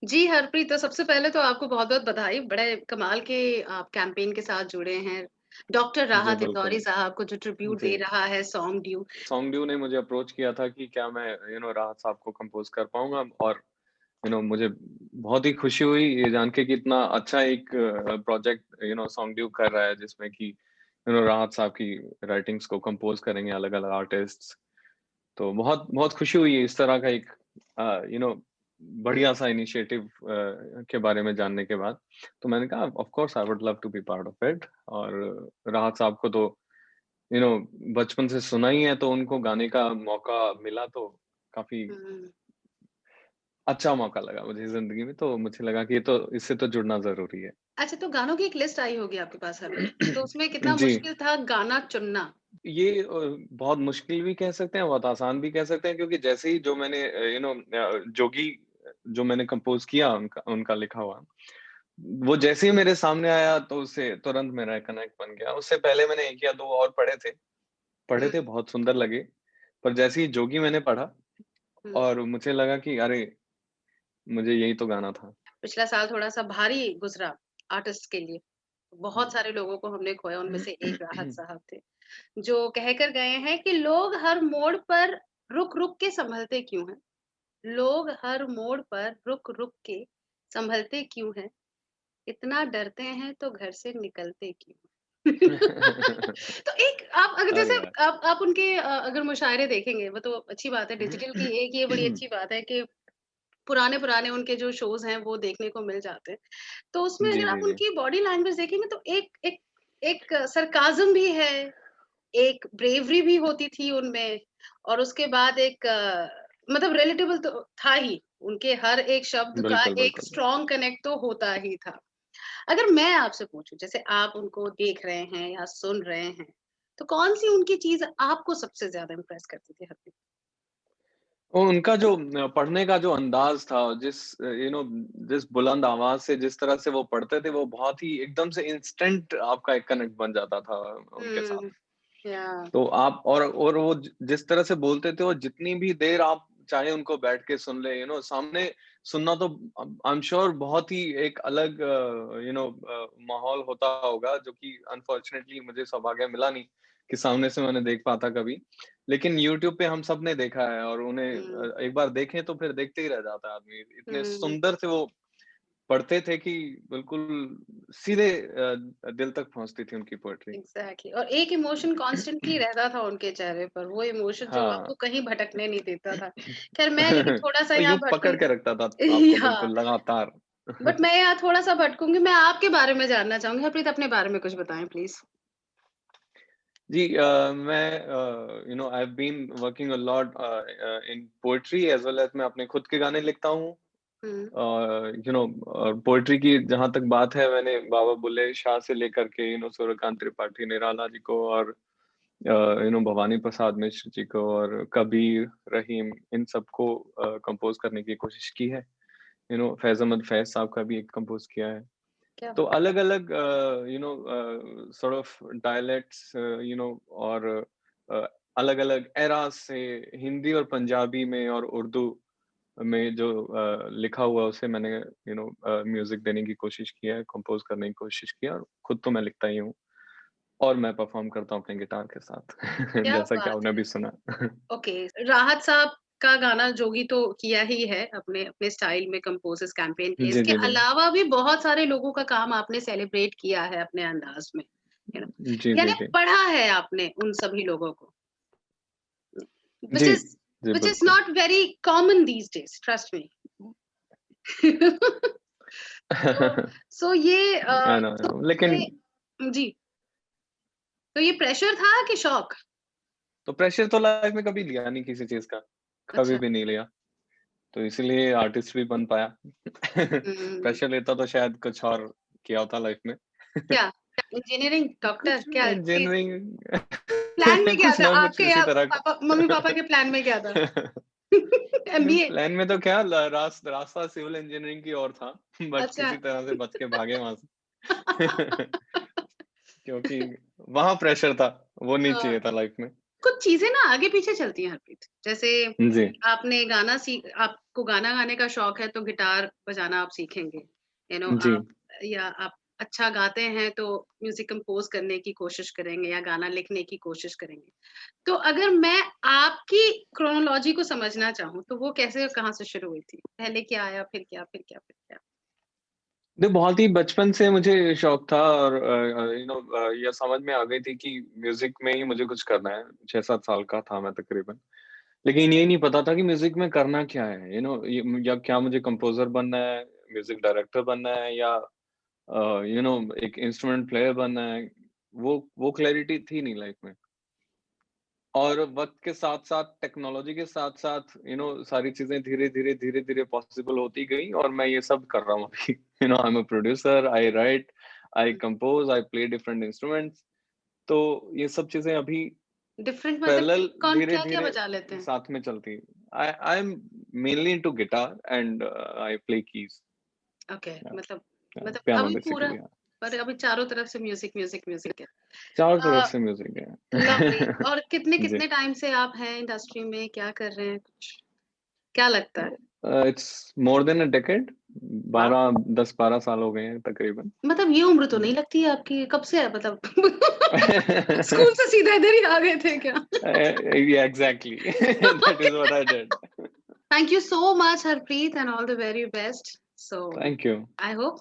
जी, हरप्रीत, तो सबसे पहले तो आपको बहुत-बहुत बधाई। बड़े कमाल के आप कैंपेन के साथ जुड़े हैं। डॉक्टर जी, राहत इंदौरी बिल्कुल। साहब को जो ट्रिब्यूट जी, दे रहा है सॉन्ग ड्यू। सॉन्ग ड्यू ने मुझे अप्रोच किया था कि क्या मैं राहत साहब को कंपोज़ कर पाऊँगा और मुझे बहुत ही खुशी हुई ये जान के कि इतना अच्छा एक प्रोजेक्ट सॉन्ग ड्यू कर रहा है जिसमें कि राहत साहब की राइटिंग्स को कंपोज़ करेंगे अलग-अलग आर्टिस्ट्स। तो बहुत बहुत खुशी हुई है इस तरह का एक अ, यू नो हुँ, बढ़िया सा इनिशिएटिव के बारे में जानने के बाद। तो मैंने कहा of course I would love to be part of it और राहत साहब को तो यू नो बचपन से सुना ही है तो उनको गाने का मौका मिला तो काफ़ी हुँ। अच्छा मौका लगा मुझे ज़िंदगी में, तो मुझे लगा कि ये तो इससे तो जुड़ना ज़रूरी है। अच्छा, तो गानों की एक लिस्ट आई होगी आपके पास हरप्रीत, तो उसमें कितना जी, मुश्किल था गाना चुनना? ये बहुत मुश्किल भी कह सकते हैं, बहुत आसान भी कह सकते हैं क्योंकि जैसे ही जो मैंने जोगी जो मैंने कंपोज़ किया उनका उनका लिखा हुआ, वो जैसे ही मेरे सामने आया तो उससे तुरंत मेरा कनेक्ट बन गया। उससे पहले मैंने 1 या 2 और हुँ, पढ़े थे बहुत सुंदर लगे, पर जैसे ही जोगी मैंने पढ़ा हुँ। और मुझे लगा कि अरे! मुझे यही तो गाना था। पिछला साल थोड़ा-सा भारी गुज़रा आर्टिस्ट के लिए। बहुत सारे लोगों को हमने खोया, उनमें से एक राहत साहब थे, जो कह कर गए हैं कि लोग हर मोड़ पर रुक-रुक के सँभलते क्यों हैं? लोग हर मोड़ पर रुक-रुक के सँभलते क्यों हैं? इतना डरते हैं तो घर से निकलते क्यों? तो एक आप अगर अरे जैसे यार! आप उनके अगर मुशायरे देखेंगे वो तो अच्छी बात है, डिजिटल की एक ये बड़ी अच्छी बात है कि पुराने-पुराने उनके जो शोज़ हैं वो देखने को मिल जाते हैं। तो उसमें जी, अगर आप जी, जी। उनकी बॉडी लैंग्वेज देखेंगे तो एक एक एक सरकाज़्म भी है, एक ब्रेवरी भी होती थी उनमें और उसके बाद एक मतलब रिलेटेबल तो था ही। उनके हर एक शब्द का बिल्कुल, एक बिल्कुल। स्ट्रॉन्ग कनेक्ट तो होता ही था। अगर मैं आपसे पूछूँ जैसे आप उनको देख रहे हैं या सुन रहे हैं, तो कौन-सी उनकी चीज़ आपको सबसे ज़्यादा इम्प्रेस करती थी हरप्रीत? उनका जो पढ़ने का जो अंदाज़ था, जिस जिस बुलंद आवाज़ से जिस तरह से वो पढ़ते थे, वो बहुत ही एकदम से इंस्टेंट आपका एक कनेक्ट बन जाता था उनके साथ। हुँ, या तो आप और वो जिस तरह से बोलते थे, वो जितनी भी देर आप चाहे उनको बैठ के सुन लें, सामने सुनना तो आई एम श्योर बहुत ही एक अलग माहौल होता होगा, जो कि अनफॉर्चुनेटली मुझे सौभाग्य मिला नहीं कि सामने से मैंने देख पाता कभी। लेकिन यूट्यूब पे हम सब ने देखा है और उन्हें हुँ, एक बार देखें तो फिर देखते ही रह जाता है आदमी। इतने हुँ। सुंदर से वो पढ़ते थे कि बिल्कुल सीधे दिल तक पहुँचती थी उनकी पोएट्री। एग्ज़ैक्टली और एक इमोशन कॉन्स्टेंटली रहता था उनके चेहरे पर, वो इमोशन जो हाँ। आपको कहीं भटकने नहीं देता था। ख़ैर मैं लेकिन थोड़ा-सा वो यहाँ यूँ पकड़ के भटकूँगी रखता था आपको हाँ, बिल्कुल लगातार। बट मैं यहाँ थोड़ा-सा भटकूँगी, मैं आपके बारे में जानना चाहूँगी। हरप्रीत अपने बारे में कुछ बताएँ प्लीज़? जी मैं I have been working a lot in poetry as well as मैं अपने खुद के गाने लिखता हूँ। हुँ, पोएट्री की जहाँ तक बात है मैंने बाबा बुल्ले शाह से लेकर के सूर्यकांत त्रिपाठी निराला जी को और भवानी प्रसाद मिश्र जी को और कबीर, रहीम इन सबको कंपोज़ करने की कोशिश की है। फैज़ अहमद फैज़ साहब का भी एक कंपोज़ किया है। क्या तो बात है! अलग-अलग सॉर्ट ऑफ डायलेक्ट्स और अ, अलग-अलग एराज़ से हिंदी और पंजाबी में और उर्दू में जो लिखा हुआ उसे मैंने म्यूज़िक देने की कोशिश की है, कंपोज़ करने की कोशिश की है और खुद तो मैं लिखता ही हूँ और मैं परफ़ॉर्म करता हूँ अपने गिटार के साथ क्या जैसा कि बात आपने है! अभी सुना। ओके, राहत साहब का गाना जोगी तो किया ही है अपने अपने स्टाइल में कंपोज़ इस कैंपेन के लिए। जी, इसके जी, जी। अलावा भी बहुत सारे लोगों का काम आपने सेलिब्रेट किया है अपने अंदाज़ में, यू नो जी, जी, यानी जी। पढ़ा है आपने उन सभी लोगों को, व्हिच जी, इज़ जी, व्हिच इज़ बिल्कुल। Not very common these days, trust me. So so ये आई तो नो लेकिन ये जी, तो ये प्रेशर था कि शौक? तो प्रेशर तो लाइफ़ में कभी लिया नहीं किसी चीज़ का, कभी अच्छा, भी नहीं लिया। तो इसीलिए आर्टिस्ट भी बन पाया। हुँ, प्रेशर लेता तो शायद कुछ और किया होता लाइफ़ में। क्या? इंजीनियरिंग, डॉक्टर कुछ क्या चीज़? इंजीनियरिंग प्लान में क्या कुछ था? ना कुछ आपके इसी या तरह पापा मम्मी-पापा के प्लान में क्या था? एमबीए? प्लान में तो क्या रास्ता सिविल इंजीनियरिंग की ओर था, बट अच्छा। किसी तरह से बच के भागे वहाँ से। क्योंकि वहाँ प्रेशर था, वो नहीं हाँ, चाहिए था लाइफ़ में। कुछ चीजें ना आगे पीछे चलती हैं हरप्रीत। जैसे जी, आपने आपको गाना गाने का शौक है तो गिटार बजाना आप सीखेंगे। जी। आप या आप अच्छा गाते हैं तो म्यूजिक कंपोज करने की कोशिश करेंगे या गाना लिखने की कोशिश करेंगे। तो अगर मैं आपकी क्रोनोलॉजी को समझना चाहूँ तो वो कैसे और कहाँ से शुरू हुई थी? पहले क्या आया, फिर क्या, फिर क्या, फिर क्या? नहीं, बहुत ही बचपन से मुझे शौक था और ये समझ में आ गई थी कि म्यूज़िक में ही मुझे कुछ करना है। 6-7 साल का था मैं तकरीबन। लेकिन ये नहीं पता था कि म्यूज़िक में करना क्या है, ये या क्या मुझे कंपोज़र बनना है, म्यूज़िक डायरेक्टर बनना है या एक इंस्ट्रूमेंट प्लेयर बनना है। वो क्लैरिटी थी नहीं लाइफ़ में। और वक़्त के साथ-साथ, टेक्नोलॉजी के साथ-साथ सारी चीज़ें धीरे-धीरे, धीरे-धीरे पॉसिबल होती गई और मैं ये सब कर रहा हूँ अभी। I am a producer, I right, I compose, I play different instruments. तो ये सब चीज़ें अभी डिफरेंट मतलब कि पैरेलल कौन क्या-क्या धीरे-धीरे बजा लेते हैं? साथ में चलती है। I am mainly into guitar and I play keys. Okay, या मतलब पियानो अभी पूरा बेसिकली या पर अभी चारों तरफ से म्यूजिक, म्यूजिक, म्यूजिक है। चारों तरफ अ, से म्यूज़िक लवली है। और जी। कितने-कितने टाइम से आप हैं इंडस्ट्री में? क्या कर रहे हैं कुछ? क्या लगता है? It's more than a decade. वाह! 10-12 साल हो गए हैं तकरीबन। मतलब ये उम्र तो नहीं जी। लगती है आपकी, कब से है मतलब? स्कूल से सीधा इधर ही आ गए थे क्या? Yeah, exactly. That is what I did. Thank you so much Harpreet and all the very best. So Thank you. I hope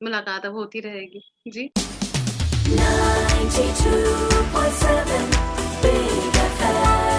मुलाकात अब होती रहेगी। जी। 92.7 Big FM.